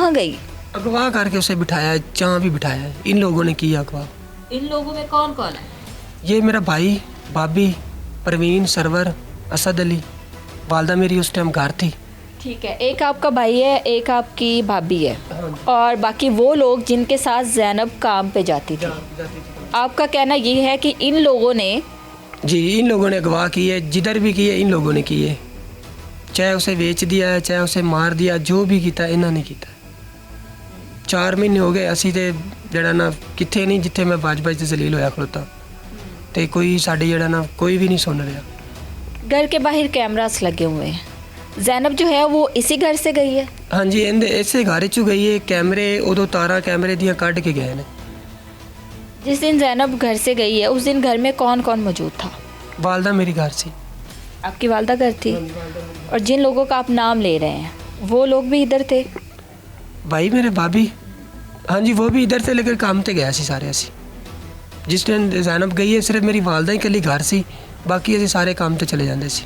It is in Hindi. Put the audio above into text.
कहाँ गई? अगवा करके उसे बिठाया, जहाँ भी बिठाया है। इन लोगों ने किया अगवा। इन लोगों में कौन कौन है? ये मेरा भाई, भाभी, परवीन, सरवर, असद अली। वालदा मेरी उस टाइम घर थी। ठीक है, एक आपका भाई है, एक आपकी भाभी है, और बाकी वो लोग जिनके साथ ज़ैनब काम पे जाती थी। आपका कहना ये है कि इन लोगों ने जी, इन लोगों ने अगवा किए, जिधर भी किए इन लोगों ने किए। चाहे उसे बेच दिया है, चाहे उसे मार दिया, जो भी किया इन्होंने किया। 4 महीने हो गए असी ते जड़ा ना किथे नहीं, जिथे मैं बज ते जलील होया खड़ोता ते कोई साडी जड़ा ना कोई भी नहीं सुन रहा। घर के बाहर कैमरास लगे हुए हैं। ज़ैनब जो है वो इसी घर से गई है? हाँ जी, इसे घर चू गई है। कैमरे उदो तारा कैमरे दियाँ कढ़ के गए ने। जिस दिन ज़ैनब घर से गई है उस दिन घर में कौन कौन मौजूद था? वालदा मेरी घर सी। आपकी वालदा घर थी, और जिन लोगों का आप नाम ले रहे हैं वो लोग भी इधर थे? भाई मेरे भाभी, हाँ जी, वो भी इधर से लेकर काम ते गया सी सारे असी। जिस दिन ज़ैनब गई है सिर्फ मेरी वालदा ही कली घर सी, बाकी असी सारे काम ते चले जाते सी।